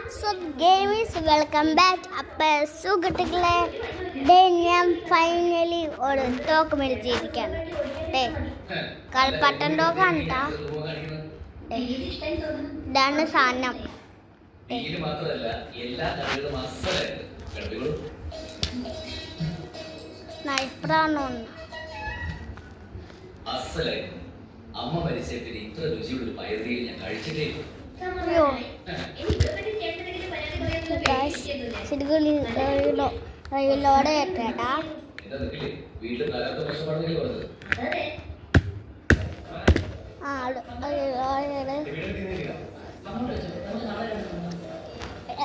WhatsApp gamers welcome back. അപ്പം സുഹൃത്തുക്കളെ, ഞാൻ ഫൈനലി ഒരു തോക്ക് മേടിച്ചിരിക്കുകയാണ്. കളിപ്പട്ടൻ തോക്കാണ് കേട്ടോ. ഇതാണ് സാധനം. സ്നൈപ്പറാണോ? അമ്മ മരിച്ചതിന് ഇത്ര രുചിയുള്ള പയറുതീയിൽ ഞാൻ കഴിച്ചിട്ടേ. റെയിലോടെ കേട്ടാ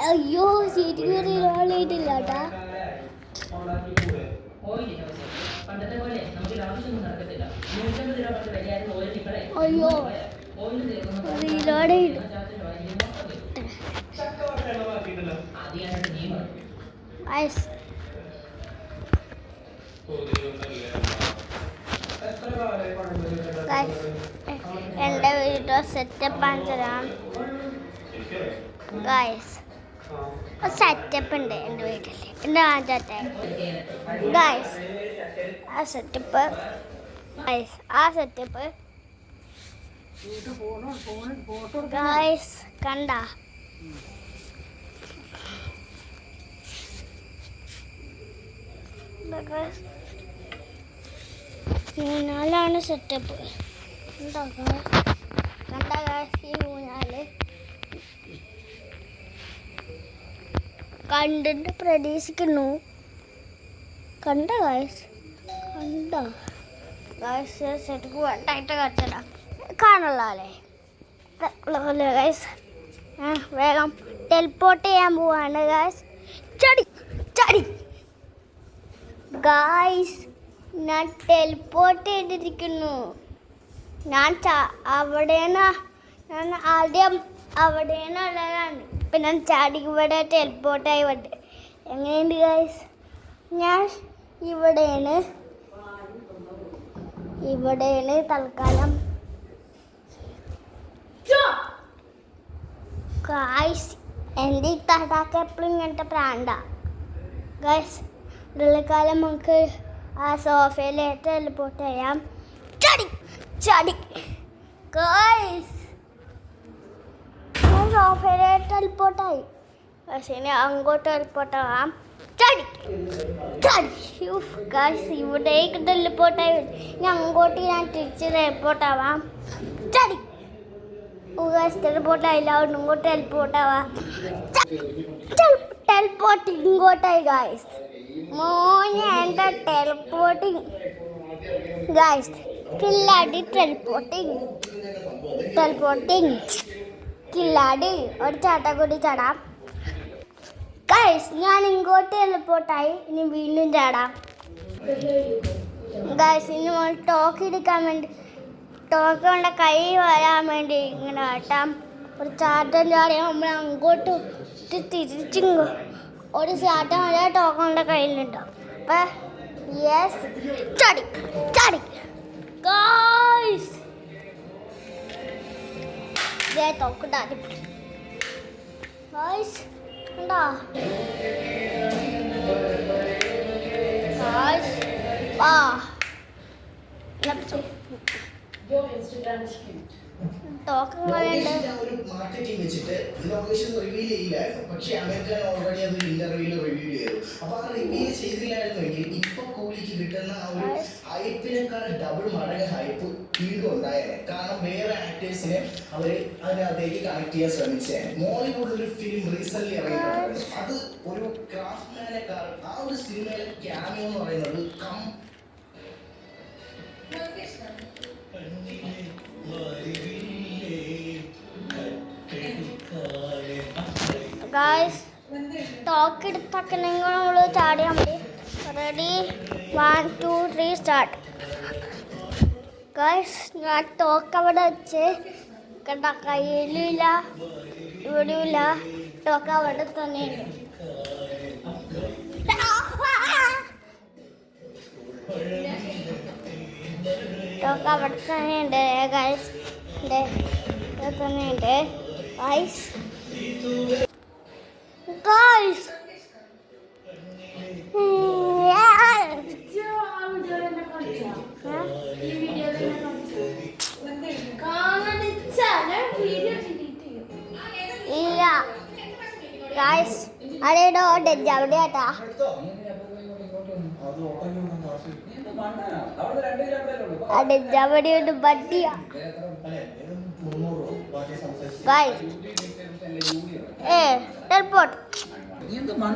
അയ്യോ സീറ്റ് റീലോളിയിട്ടില്ല കേട്ടാ. അയ്യോ റീലോഡ് എൻ്റെ വീഡിയോ സെറ്റപ്പ് ആൻസറാണ് ഗൈസ്. സെറ്റപ്പ് ഉണ്ട് എൻ്റെ വീട്ടിൽ. എൻ്റെ ആദ്യത്തെ ഗൈസ് ആ സെറ്റപ്പ് ഗൈസ് കണ്ട. ഊഞ്ഞാലാണ് സെറ്റപ്പ്. കണ്ട ഗൈസ്, ഈ ഊഞ്ഞാല് കണ്ടിട്ട് പ്രതീക്ഷിക്കുന്നു. കണ്ട ഗൈസ്, സെറ്റപ്പ് വട്ടായിട്ട് കളിച്ചടാ കാണുള്ളേ ഗൈസ്. വേഗം ടെലിപ്പോർട്ട് ചെയ്യാൻ പോവാണ് ഗൈസ്. ചടി ഗൈസ്, ഞാൻ ടെലിപ്പോർട്ട് ചെയ്തിരിക്കുന്നു. ഞാൻ ആദ്യം അവിടെയാണ്. ഇപ്പം ഞാൻ ചാടി ഇവിടെ ടെലിപ്പോർട്ടായി വട്ട്. എങ്ങനെയുണ്ട് ഗൈസ്? ഞാൻ ഇവിടെയാണ് തൽക്കാലം ഗൈസ്. എൻ്റെ ഈ തടാക്ക എപ്പോഴും ഇങ്ങനത്തെ പ്രാന്ത ഗൈസ്. തൽക്കാലം നമുക്ക് ആ സോഫയിലേക്ക് ടെലിപ്പോർട്ട് ചെയ്യാം. ചടി ഗൈസ്, ഞാൻ സോഫയിലേക്ക് ടെലിപ്പോർട്ടായി. പക്ഷേ ഇനി അങ്ങോട്ട് ടെലിപ്പോർട്ടാവാം. ഗൈസ്, ഇവിടേക്ക് ടെലിപ്പോർട്ടായി. ഇനി അങ്ങോട്ട് ഞാൻ തിരിച്ച് ടെലിപ്പോർട്ടാവാം. ടെലിപ്പോർട്ടായില്ല, ഇങ്ങോട്ട് ടെലിപ്പോർട്ടാവാം. Teleport ഇങ്ങോട്ടായി guys. മോനെ എൻ്റെ ടെലിപ്പോർട്ടിങ് ഗൈസ്. കില്ലാടി ടെലിപ്പോർട്ടിങ് കില്ലാടി. ഒരു ചാട്ടം കൂടി ചാടാം ഗൈസ്. ഞാൻ ഇങ്ങോട്ട് ടെലിപ്പോർട്ടായി. ഇനി വീണ്ടും ചാടാം ഗൈസ്. ഇനി ടോക്ക് എടുക്കാൻ വേണ്ടി, ടോക്ക് കൊണ്ട് കൈ വരാൻ വേണ്ടി ഇങ്ങനെ ആട്ടാം. ഒരു ചാട്ടം ചാടിയാൽ നമ്മൾ അങ്ങോട്ട് തിരിച്ചിങ്ങോ ഒരു ചാട്ടം വരാൻ ടോക്കണിൻ്റെ കയ്യിലുണ്ടാവും. അപ്പം യെസ്, ചടി ഗൈസ്. തോക്കിട്ടാടി ഗൈസ്. ഉണ്ടോ ഗൈസ്? വാ ഒരു മാർക്കറ്റിംഗ് വെച്ചിട്ട് ലൊക്കേഷൻ റിവീൽ ചെയ്യില്ലായിരുന്നു. പക്ഷെ അമേരിക്കൻ ഓൾറെഡി അത് ഇന്റർവ്യൂവിൽ റിവ്യൂ ചെയ്തു. അപ്പൊ ആ റിവീൽ ചെയ്തില്ലായിരുന്നെങ്കിൽ ഇപ്പൊ കൂലിക്ക് കിട്ടുന്ന ആ ഒരു ഹൈപ്പിനേക്കാൾ ഡബിൾ മടങ്ങ് ഹൈപ്പ് വീണ്ടും ഉണ്ടായേനെ. കാരണം വേറെ ആക്ടേഴ്സിനെ അവര് അതിനകത്തേക്ക് കണക്ട് ചെയ്യാൻ ശ്രമിച്ചേനെ. മോളിവുഡ് ഒരു ഫിലിം റീസെന്റ് ഇറങ്ങിയിട്ടുണ്ടായിരുന്നു. അത് ഒരു ക്രാഫ്റ്റ്മാനെക്കാൾ ആ ഒരു സിനിമയിലെ ക്യാമിയോ എന്ന് പറയുന്നത് ഗൈസ്, ടോക്ക് എടുത്തൊക്കെ നിങ്ങൾ ചാടിയാൽ മതി. Ready, 1 2 3 start guys. ഞാൻ ടോക്ക് അവിടെ വെച്ച് കണ്ട, കയ്യിലില്ല, ഇവിടെയില്ല. ടോക്ക് അവിടെ തന്നെയുണ്ട്. ടോക്ക് അവിടെ തന്നെയുണ്ട് ഗൈസ്. തന്നെയുണ്ട് ഗൈസ്. ഗായ്സ് അടേടോ ഡെജ് അവിടെയാട്ടാ ഡെജ് അവിടെ ഒരു ബഡ്ഡിയാ ഗായ്സ് ടെലിപ്പോർട്ട്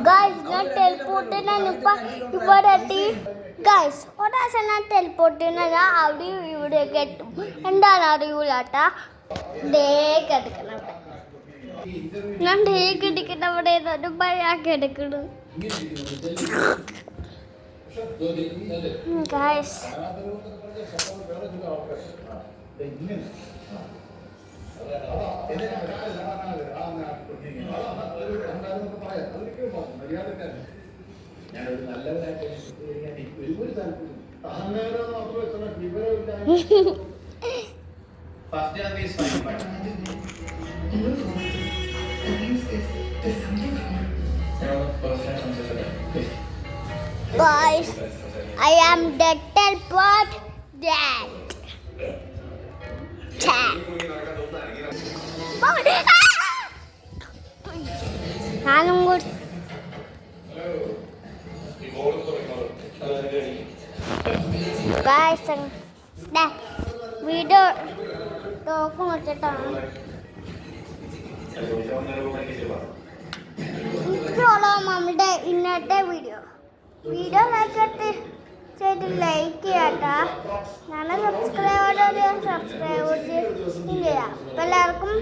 ഗായ്സ് ഞാൻ ടെലിപ്പോർട്ടിനാണ് ഇവിടെ എത്തി ഗായ്സ് ഒരാശം ഞാൻ ടെലിപ്പോർട്ടിനാ അവിടെ ഇവിടെ കെട്ടും എന്താണ് അറിയൂലാട്ടാ ഡേ കിടക്കണം ഞാൻ ഡേ കിടക്കണ അവിടെ ഭയാക്കി എടുക്കണം guys Guys, I am the teleport dad. ഞാനും കൂടി ഗായ്സ് വീഡിയോ ടോക്കും വെച്ചിട്ടാണ് ഇത്രയുള്ള നമ്മുടെ ഇന്നത്തെ വീഡിയോ ലൈക്ക് ചെയ്ത് ചെയ്യാട്ടാ ഞാൻ സബ്സ്ക്രൈബ് ചെയ്യാം അപ്പം എല്ലാവർക്കും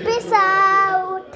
peace out.